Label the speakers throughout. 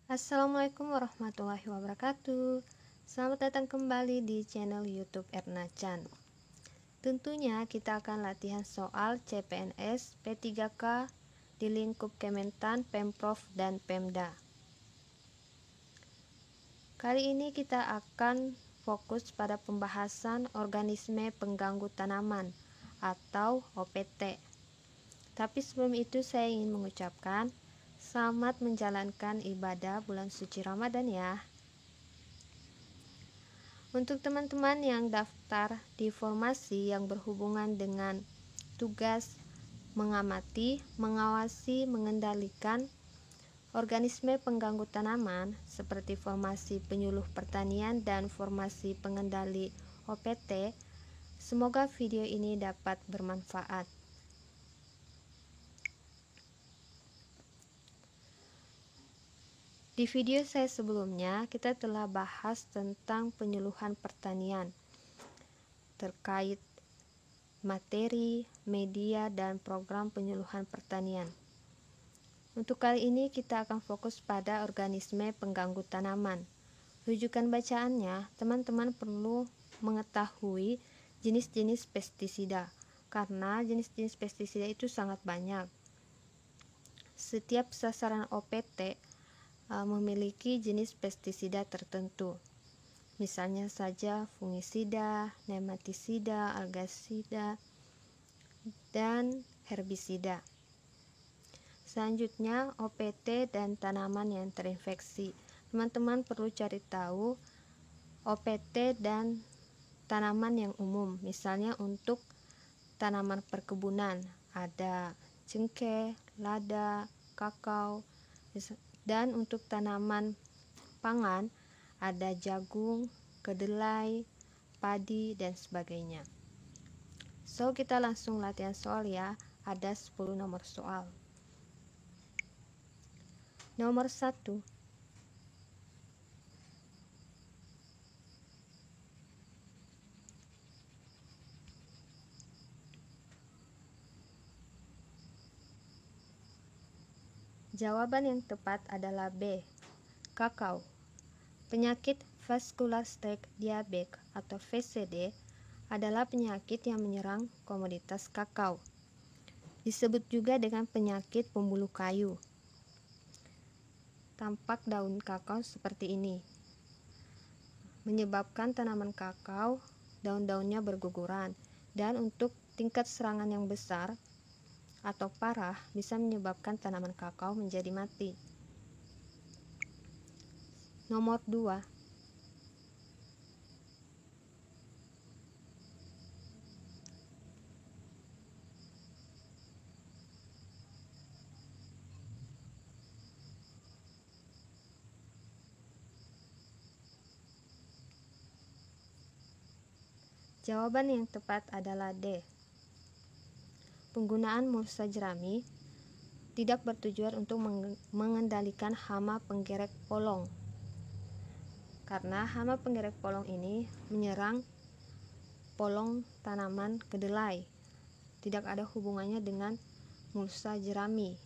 Speaker 1: Assalamualaikum warahmatullahi wabarakatuh. Selamat datang kembali di channel YouTube Erna Chan. Tentunya kita akan latihan soal CPNS P3K di lingkup Kementan, Pemprov, dan Pemda. Kali ini kita akan fokus pada pembahasan organisme pengganggu tanaman atau OPT. Tapi sebelum itu saya ingin mengucapkan selamat menjalankan ibadah bulan suci Ramadan ya. Untuk teman-teman yang daftar di formasi yang berhubungan dengan tugas mengamati, mengawasi, mengendalikan organisme pengganggu tanaman seperti formasi penyuluh pertanian dan formasi pengendali OPT, semoga video ini dapat bermanfaat. Di video saya sebelumnya, kita telah bahas tentang penyuluhan pertanian terkait materi, media, dan program penyuluhan pertanian. Untuk kali ini kita akan fokus pada organisme pengganggu tanaman. Rujukan bacaannya, teman-teman perlu mengetahui jenis-jenis pestisida, karena jenis-jenis pestisida itu sangat banyak. Setiap sasaran OPT memiliki jenis pestisida tertentu, misalnya saja fungisida, nematisida, algasida, dan herbisida. Selanjutnya OPT dan tanaman yang terinfeksi. Teman-teman perlu cari tahu OPT dan tanaman yang umum, misalnya untuk tanaman perkebunan ada cengkeh, lada, kakao, dan untuk tanaman pangan ada jagung, kedelai, padi, dan sebagainya. So, kita langsung latihan soal ya. Ada 10 nomor soal. Nomor 1. Jawaban yang tepat adalah B. Kakao. Penyakit vascular streak diabetes atau VCD adalah penyakit yang menyerang komoditas kakao. Disebut juga dengan penyakit pembuluh kayu. Tampak daun kakao seperti ini. Menyebabkan tanaman kakao daun-daunnya berguguran, dan untuk tingkat serangan yang besar atau parah bisa menyebabkan tanaman kakao menjadi mati. Nomor 2. Jawaban yang tepat adalah D. Penggunaan mulsa jerami tidak bertujuan untuk mengendalikan hama penggerek polong, karena hama penggerek polong ini menyerang polong tanaman kedelai, tidak ada hubungannya dengan mulsa jerami.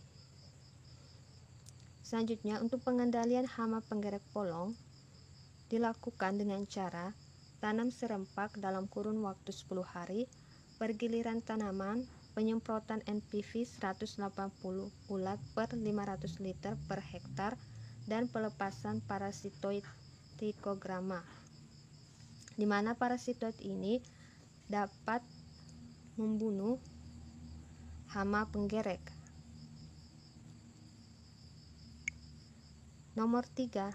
Speaker 1: Selanjutnya, untuk pengendalian hama penggerek polong dilakukan dengan cara tanam serempak dalam kurun waktu 10 hari, pergiliran tanaman, penyemprotan NPV 180 ulat per 500 liter per hektar, dan pelepasan parasitoid trichogramma, di mana parasitoid ini dapat membunuh hama penggerek. Nomor 3.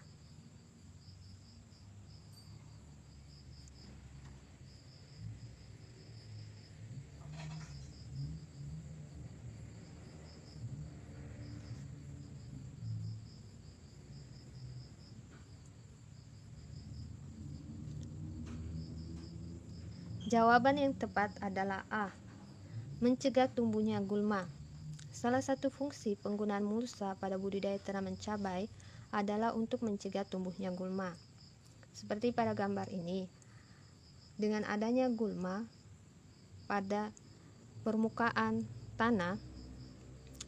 Speaker 1: Jawaban yang tepat adalah A. Mencegah tumbuhnya gulma. Salah satu fungsi penggunaan mulsa pada budidaya tanaman cabai adalah untuk mencegah tumbuhnya gulma. Seperti pada gambar ini, dengan adanya gulma pada permukaan tanah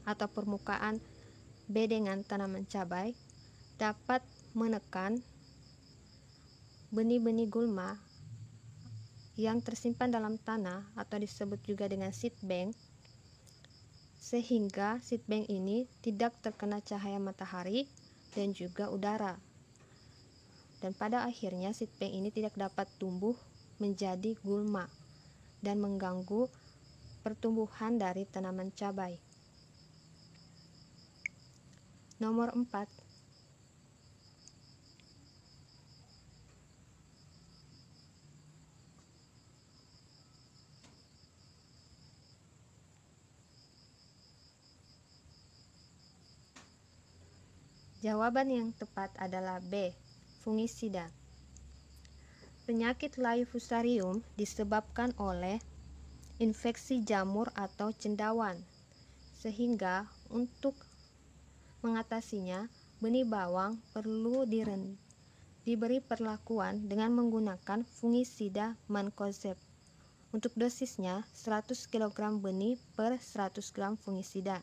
Speaker 1: atau permukaan bedengan tanaman cabai, dapat menekan benih-benih gulma yang tersimpan dalam tanah atau disebut juga dengan seed bank, sehingga seed bank ini tidak terkena cahaya matahari dan juga udara. Dan pada akhirnya seed bank ini tidak dapat tumbuh menjadi gulma dan mengganggu pertumbuhan dari tanaman cabai. Nomor 4, jawaban yang tepat adalah B, fungisida. Penyakit layu fusarium disebabkan oleh infeksi jamur atau cendawan, sehingga untuk mengatasinya, benih bawang perlu diberi perlakuan dengan menggunakan fungisida mancozeb. Untuk dosisnya 100 kg benih per 100 gram fungisida.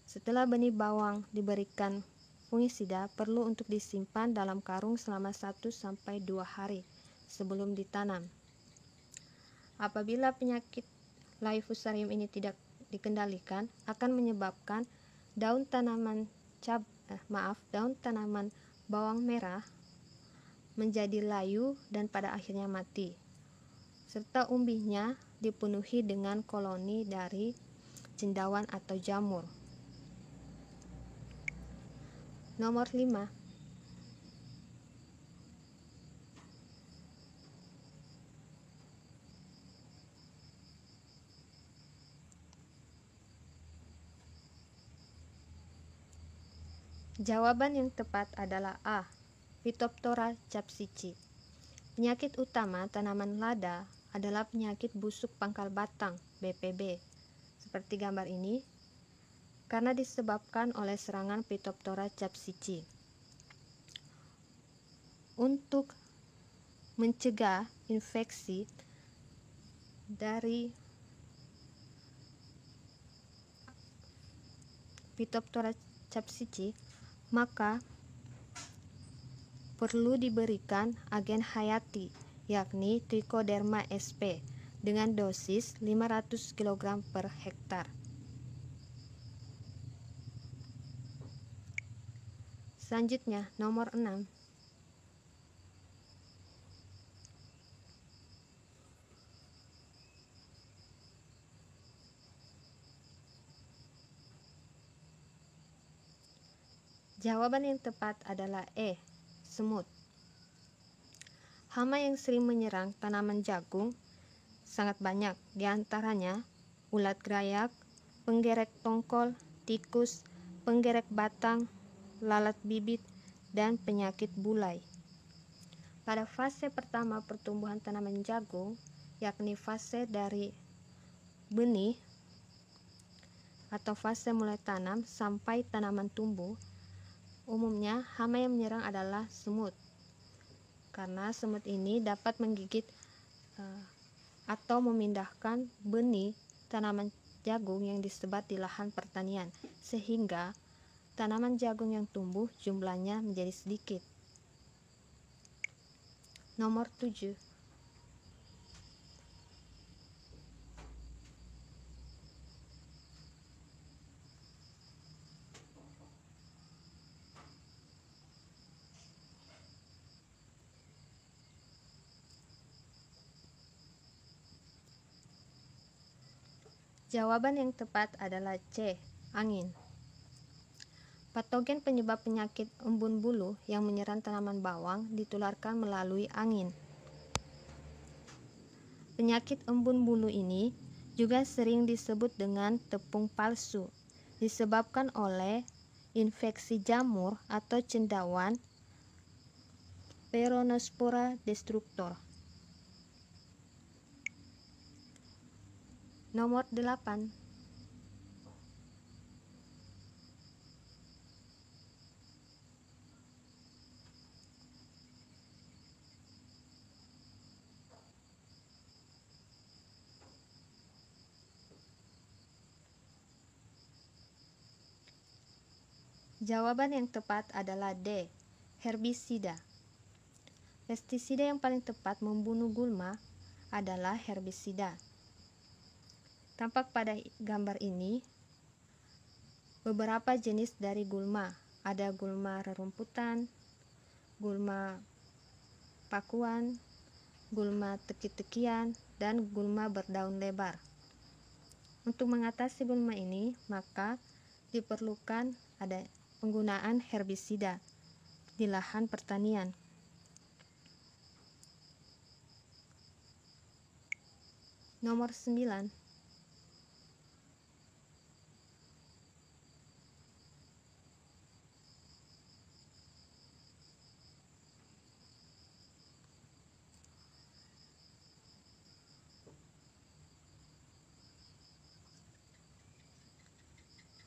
Speaker 1: Setelah benih bawang diberikan fungisida, perlu untuk disimpan dalam karung selama 1-2 hari sebelum ditanam. Apabila penyakit layu fusarium ini tidak dikendalikan, akan menyebabkan daun tanaman bawang merah menjadi layu dan pada akhirnya mati, serta umbinya dipenuhi dengan koloni dari cendawan atau jamur. Nomor 5, jawaban yang tepat adalah A, Phytophthora capsici. Penyakit utama tanaman lada adalah penyakit busuk pangkal batang (BPB), seperti gambar ini, karena disebabkan oleh serangan Phytophthora capsici. Untuk mencegah infeksi dari Phytophthora capsici, maka perlu diberikan agen hayati, yakni Trichoderma sp, dengan dosis 500 kg per hektar. Selanjutnya, nomor 6. Jawaban yang tepat adalah E, semut. Hama yang sering menyerang tanaman jagung sangat banyak, diantaranya ulat gerayak, penggerek tongkol, tikus, penggerek batang, lalat bibit, dan penyakit bulai. Pada fase pertama pertumbuhan tanaman jagung, yakni fase dari benih atau fase mulai tanam sampai tanaman tumbuh, umumnya hama yang menyerang adalah semut, karena semut ini dapat menggigit atau memindahkan benih tanaman jagung yang disebar di lahan pertanian, sehingga tanaman jagung yang tumbuh jumlahnya menjadi sedikit. Nomor 7. Jawaban yang tepat adalah C, angin. Patogen penyebab penyakit embun bulu yang menyerang tanaman bawang ditularkan melalui angin. Penyakit embun bulu ini juga sering disebut dengan tepung palsu, disebabkan oleh infeksi jamur atau cendawan Peronospora destructor. Nomor 8. Jawaban yang tepat adalah D, herbisida. Pestisida yang paling tepat membunuh gulma adalah herbisida. Tampak pada gambar ini beberapa jenis dari gulma. Ada gulma rerumputan, gulma pakuan, gulma teki-tekian, dan gulma berdaun lebar. Untuk mengatasi gulma ini, maka diperlukan ada penggunaan herbisida di lahan pertanian. Nomor 9.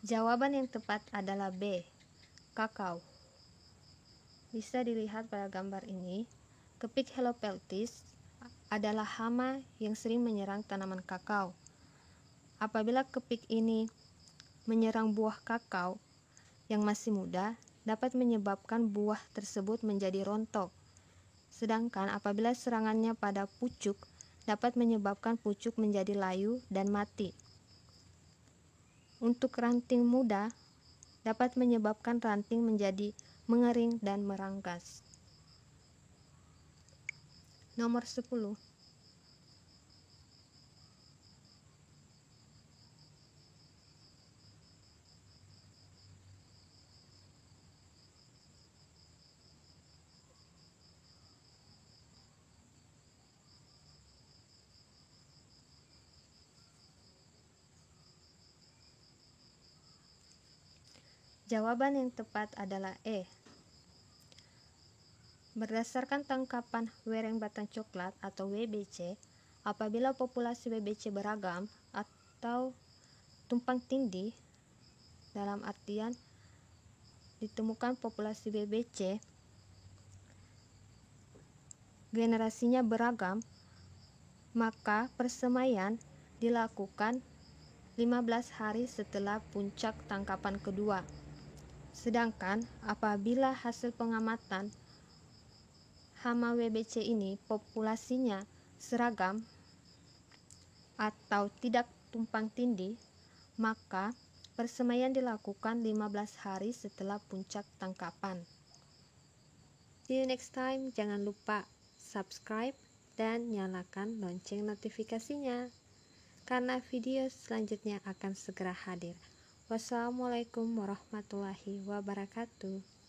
Speaker 1: Jawaban yang tepat adalah B, kakao. Bisa dilihat pada gambar ini, kepik helopeltis adalah hama yang sering menyerang tanaman kakao. Apabila kepik ini menyerang buah kakao yang masih muda, dapat menyebabkan buah tersebut menjadi rontok. Sedangkan apabila serangannya pada pucuk, dapat menyebabkan pucuk menjadi layu dan mati. Untuk ranting muda, dapat menyebabkan ranting menjadi mengering dan merangkas. Nomor 10. Jawaban yang tepat adalah E. Berdasarkan tangkapan wereng batang coklat atau WBC, apabila populasi WBC beragam atau tumpang tindih, dalam artian ditemukan populasi WBC generasinya beragam, maka persemaian dilakukan 15 hari setelah puncak tangkapan kedua. Sedangkan apabila hasil pengamatan hama WBC ini populasinya seragam atau tidak tumpang tindih, maka persemaian dilakukan 15 hari setelah puncak tangkapan. See you next time. Jangan lupa subscribe dan nyalakan lonceng notifikasinya, karena video selanjutnya akan segera hadir. Wassalamualaikum warahmatullahi wabarakatuh.